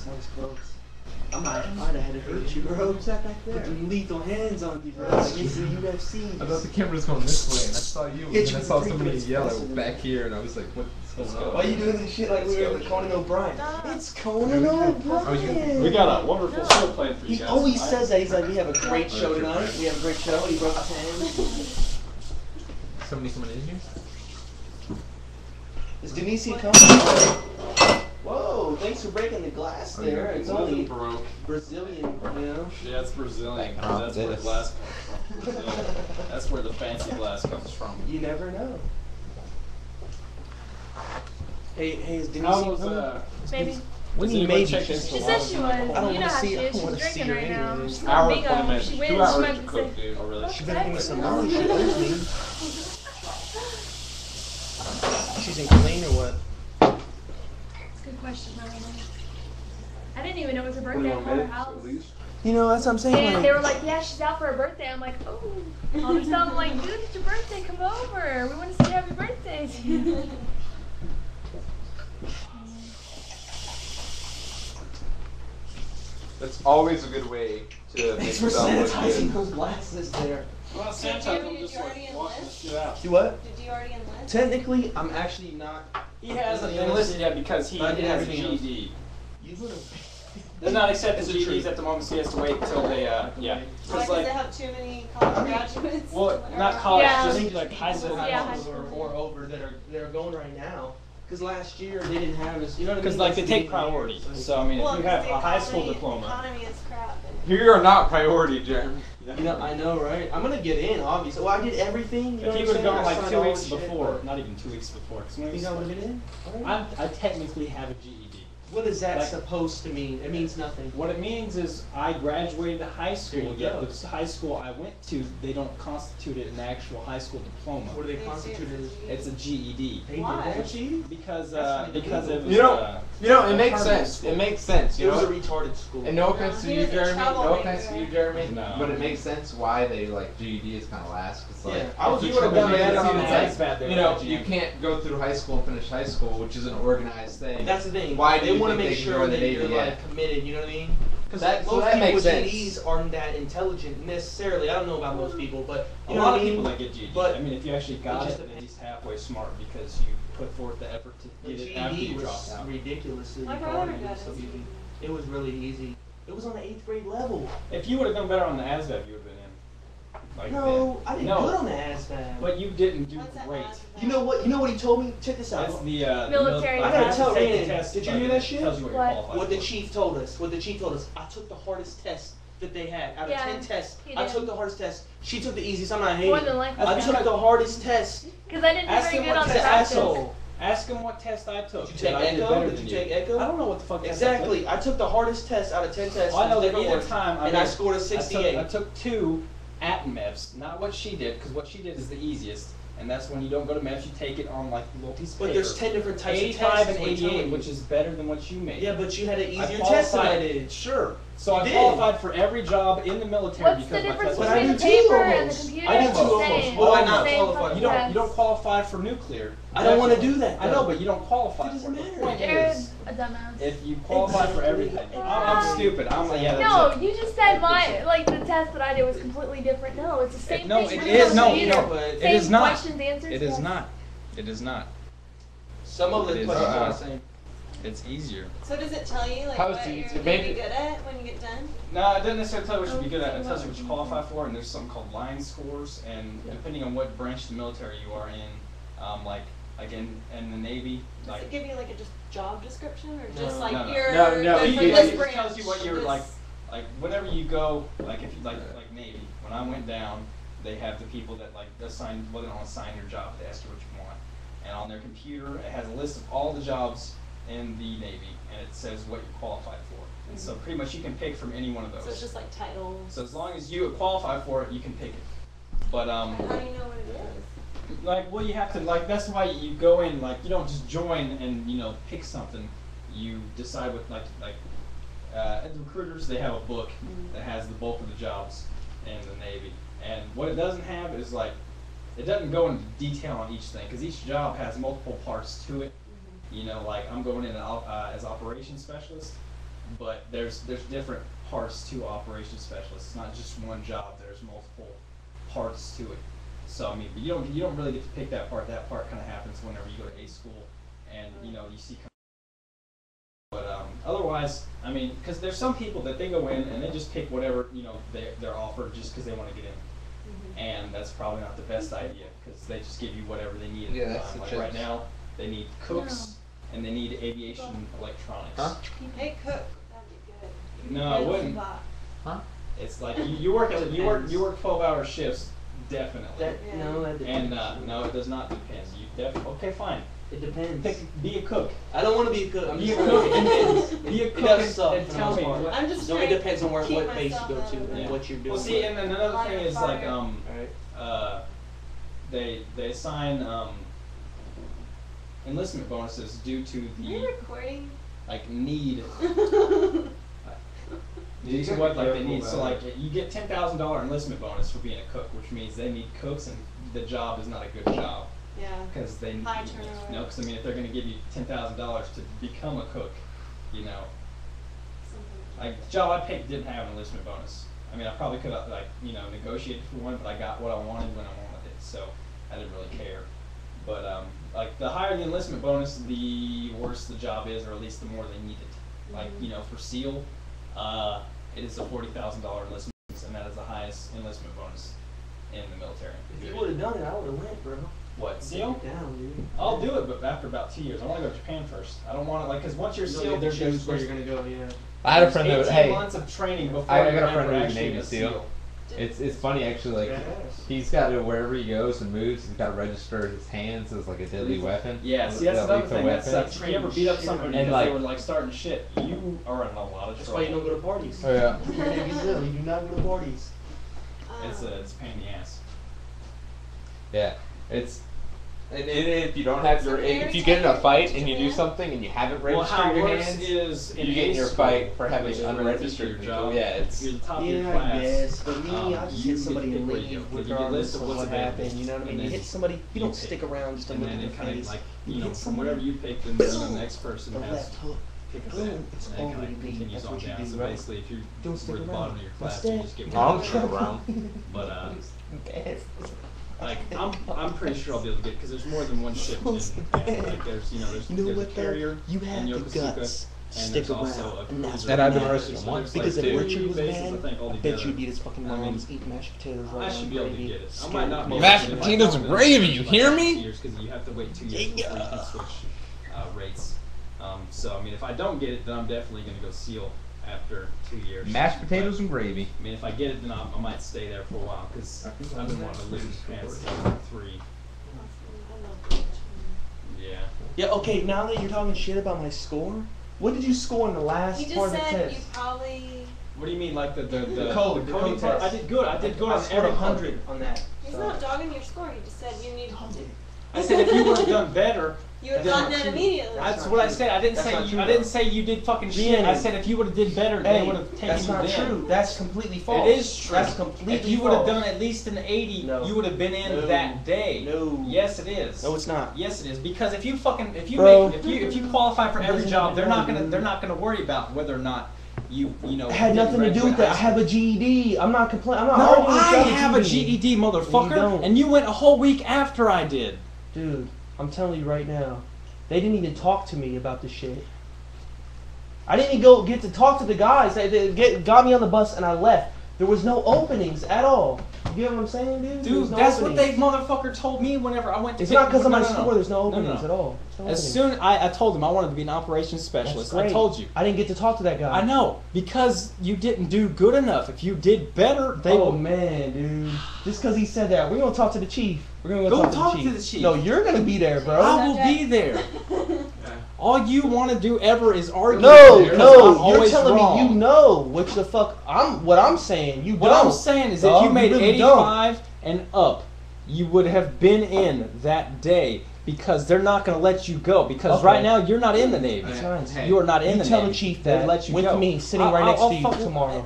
That was close. I might have had to hurt you, bro. Who's that back there? Put them lethal hands on you, bro. Like it's the UFC. I thought the camera was going this way, and I saw you, Hit and you I with saw the somebody freaking yellow explosive. back here, and I was like, what's going on? Why are you doing this shit like we were with Conan O'Brien? It's Conan O'Brien. We got a wonderful show planned for you He guys. always says that. He's like, we have a great show tonight. We have a great show. He broke his hand. Somebody coming in here? Is Denicia coming? Whoa, thanks for breaking the glass there. It's only broke. Brazilian, you know? Yeah, it's Brazilian. Oh, That's where this. glass comes from. Brazilian. That's where the fancy glass comes from. You never know. Hey, is How Denicia was coming? Maybe. We Does need anyone maybe. check in She for said lunch? she was. I don't You know wanna how see- she I is. don't wanna She's see drinking her right now. anyways. She's Hour not and 20 bingo. minutes. She 2 wins. She hours might to be cook, sick. dude. Oh, really? She Okay. better give me some money. She owes me. She's in clean or what? That's a good question. I don't know. I didn't even know it was her birthday. I called her house. You know, that's what I'm saying. And they were like, yeah, she's out for her birthday. I'm like, oh. All of a sudden, I'm like, dude, it's your birthday. Come over. We want to say happy birthday to you. That's always a good way to make Thanks for yourself look sanitizing good. those glasses there. Well, sometimes I'm just like walking the shit out. Do what? Did you already enlist? Technically, I'm actually not. He hasn't enlisted yet because he I did has a everything else. GED. You would have. They're not accepting It's a treat. GEDs at the moment, so he has to wait until they, yeah. Why? Because Because like, they have too many college graduates? well, not college, Yeah. just like high school. Yeah, high school. or over that are going right now. Because last year they didn't have as you know what I mean. Because like they That's take the priority. beginning. So I mean, Well, if you have the a high school economy- diploma, Economy is crap. You are not priority, Jeremy. You know, I know, right? I'm gonna get in, obviously. Well, I did everything. You know if he what would I'm have saying? gone I like signed 2 all weeks the shit, before, but not even 2 weeks before, because when You we think I would have been in? Alright. I technically have a GED. What is that like- supposed to mean? It means nothing. What it means is I graduated high school, There you yet go. the high school I went to, they don't constitute it an actual high school diploma. What do they They constitute do. as? It's a GED. They Why? did that cheating? Because That's not because illegal. it was You know, it makes Permanent sense. school. It makes sense. You It was a know. retarded school. And no No, offense to he you, was a Jeremy. No troublemaker. offense to you, Jeremy. No. But it makes sense why they like GED is kind of last. Cause like, Yeah, I was If a you would have done troublemaker. that on the It's like, ASVAB, they you would know, have you GED. can't go through high school and finish high school, which is an organized thing. That's the thing. Why do they you want to think make they can sure join the that Navy you're yet? like committed. You know what I mean? Because That- so most that people makes with sense. GEDs aren't that intelligent necessarily. I don't know about most people, but A you know lot what of I mean? people that get GED. But I mean, if you actually got just it, a- at least halfway smart because you put forth the effort to The get it after GED you dropped was out. ridiculously My retarded. brother It got was so his easy. GED. It was really easy. It was on the 8th grade level. If you would have done better on the ASVAB, you would have been in. Like No, I did No. good on the ASVAB. But you didn't do What's that great. ASVAB? You know what? You know what he told me? Check this out. That's the Military the I gotta tell take the Rhiannon, test, did you like, hear that it shit? Tells you what, What? you're qualified What the for. chief told us. What the chief told us. I took the hardest test that they had. Out of Yeah, 10 tests, he I did. took the hardest test. She took the easiest. I'm not hating. More than likely. I took the hardest test. Because I didn't do Ask very him good what on the He's an test practice. asshole. Ask him what test I took. Did you take that I did Echo? better Did than you take Echo? I don't know what the fuck test I took. Exactly. I took the hardest test out of 10 tests. All I know that before, either time and I did- scored a 68. I took 2 at MEVS, not what she did, because what she did is the easiest, and that's when you don't go to MEVS, you take it on like a little piece of But paper. there's 10 different types of 85 tests. and is what I'm telling 88, you. which is better than what you made. Yeah, but you had an I easier test than I qualified- did. Sure. So You I did. qualified for every job in the military What's the because my difference test But was I between did the two paper and the almost. computer? I did It's two the almost. same. What do I not Same qualify fucking for? You test. don't qualify for nuclear. I don't want to Definitely. do that. I know, but you don't qualify. It doesn't for it. matter. The point Jared's is, a dumbass. if you qualify for everything, I'm stupid. I'm like, yeah, No, that's it. you just said my like the test that I did was completely different. No, it's the same No, thing. it for is the no, computer. no, but it Same is not. questions, answers. It is yes. not. It is not. Some of It the is, questions are uh, the same. It's easier. So does it tell you like How what is it you're easy? gonna Maybe- be good at when you get done? No, it doesn't necessarily tell you what you should be good at. It tells you what you qualify for, and there's something called line scores, and depending on what branch of the military you are in, like in the Navy, Does like it give you like a just job description or No. just like No, no. you're No, good it for gives this you- it branch? tells you what you're this- like whenever you go, like if you like Navy. When I went down, they have the people that like assign, well, they don't assign your job. They ask you what you want, and on their computer it has a list of all the jobs in the Navy, and it says what you're qualified for. And so pretty much you can pick from any one of those. So it's just like titles. So as long as you qualify for it, you can pick it. But How do you know what it is? like, well, you have to like. That's why you go in. Like, you don't just join and pick something. You decide what as recruiters, they have a book that has the bulk of the jobs in the Navy, and what it doesn't have is like, it doesn't go into detail on each thing because each job has multiple parts to it. Like I'm going in as operations specialist. but there's different parts to operations specialists. It's not just one job. There's multiple parts to it. So I mean, you don't really get to pick that part. That part kind of happens whenever you go to A school, and you see. But otherwise, I mean, because there's some people that they go in and they just pick whatever they're offered just because they want to get in, and that's probably not the best idea because they just give you whatever they need. Yeah, that's the like chips. right now, they need cooks and they need aviation electronics. Huh? Hey, cook. That'd be good. No, I wouldn't. Huh? It's like you work 12-hour shifts, definitely. No, that And depends. no, it does not depend. You definitely okay, fine. It depends. Be a cook. I don't want to be a cook. I'm Be just a cook and be a It cook does suck and for the tell most me part. what. I'm just So it trying to depends on what keep base you myself go to out of and it. what you're doing. Well, see, and then another Line thing of is like fire. Alright. they assign enlistment bonuses due to Are you the recording? like need You due to gotta what be like they careful need. about So it. like you get $10,000 enlistment bonus for being a cook, which means they need cooks and the job is not a good job Yeah. because they High turnover. because I mean if they're going to give you $10,000 to become a cook, Something. like the job I picked didn't have an enlistment bonus. I mean I probably could have negotiated for one, but I got what I wanted when I wanted it, so I didn't really care. But like the higher the enlistment bonus, the worse the job is, or at least the more they need it. Like for SEAL, it is a $40,000 enlistment, and that is the highest enlistment bonus in the military. If you would have done it, I would have went, bro. What, SEAL? Down, dude. I'll do it, but after about 2 years. I want to go to Japan first. I don't want to because once you're You SEAL, don't get there's to choose where you're gonna go. Yeah. I had a friend that 18 hey, months of training before I got you're a friend ever who's actually Navy a SEAL. It's funny actually. Like Badass. he's got to wherever he goes and moves, he's got to register his hands as like a deadly weapon. Yeah, see that's another lethal thing that weapon. sucks. If you ever beat up somebody And because like- they were like starting shit, you are in a lot of That's trouble. why you don't go to parties. Oh yeah. You're Navy SEAL. You do not go to parties. It's a pain in the ass. Yeah, it's and if you don't have your if you get in a fight and you do something and you haven't Well, how registered it your works hands, is in you get in A your school, fight for having which is unregistered your people. job. Yeah, it's You're the top of your Yeah, class. I guess. But me, I just you hit somebody get and picked where you leave go. You get regardless listed of what's what available. happened. You know what I mean? And You then hit somebody, you don't pick. stick around just to And look then in it the kind of face. like You hit from somebody, whatever you pick, then the boom, next person the has left hook. picked Boom, that, it's and it over, kind of dude. continues That's on what you down. do, So right? basically, if Don't you're stick the around. bottom of your class, you Instead, just get you I'll one. don't stick trouble. around. But Gas. like I'm pretty sure I'll be able to get because there's more than one ship. In, like there's You know there's a what though? carrier You in have the Yokosuka, guts. and Stick there's also around. a And that's cruiser. And I've been what arrested matters. once, Because like, if dude. Richard was bases, I mad, think, I bet altogether. you'd eat his fucking I mean, mom's eating mashed potatoes right I now. should be able to gravy. get it. I Scared might not be able Mashed to get it. potatoes and gravy, you hear me? Because you have to wait 2 years before you can switch rates. So I mean, if I don't get it, then I'm definitely going to go SEAL after 2 years. Mashed potatoes But, and gravy. I mean, if I get it, then I might stay there for a while because I've been wanting to live in Japan since I was 3. I love Japan. Yeah. Yeah, okay, now that you're talking shit about my score, what did you score in the last He part just of the said test? you probably. What do you mean, like the code coding test. part? I did good. I did good I on scored every 100 on that. He's so. not dogging your score. He just said you need. I said if you would have done better. You would have That's gotten not that true. immediately. That's not what I true. said. I didn't That's say not you. true, I didn't though. say you did fucking shit. I Rhiannon. said if you would have did better, they Hey, would have taken that's you not then. true. That's completely false. It is true. That's completely If you would have false. done at least an 80, No. you would have been in No. that day. No. Yes, it is. No, it's not. Yes, it is. Because if you fucking Bro. if you qualify for every Doesn't job, they're not matter, gonna dude. they're not gonna worry about whether or not you know. It had nothing to do with that. I have a GED. I'm not complaining. I'm not No, arguing with I you have a GED, motherfucker, You don't. and you went a whole week after I did. Dude, I'm telling you right now, they didn't even talk to me about this shit. I didn't even go get to talk to the guys. They got me on the bus and I left. There was no openings at all. You get what I'm saying, dude? There Dude, was no that's what they openings. motherfucker told me whenever I went to. It's pick- not because of no, my no, no. score. There's no No, no, openings no. at all. There's no As openings. soon I told him I wanted to be an operations That's specialist. great. I told you. I didn't get to talk to that guy. I know because you didn't do good enough. If you did better, they Oh would. man, dude! Just because he said that, we're gonna talk to the chief. We're gonna Go talk talk to to the chief. the chief. No, you're gonna be there, bro. I will be there. All you want to do ever is argue. No, because I'm no, you're always telling wrong. me you know which the fuck what I'm saying. You What don't. I'm saying is, dog. if you made really 85 and up, you would have been in that day because they're not going to let you go. Because Okay. right now you're not in the Navy. That's fine. You are not in You the tell Navy. the chief They that let you with go. me sitting right next to you tomorrow.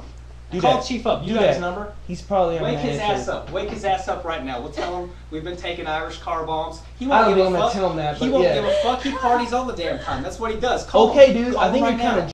Do Call that. Chief up. You Do got his that. number? He's probably on Wake the his answer. ass up. Wake his ass up right now. We'll tell him we've been taking Irish car bombs. He I won't don't give think a I'm gonna fuck. tell him that, He but won't yeah. give a fuck. He parties all the damn time. That's what he does. Call Okay, him. dude. Call I him think right you're kind now. of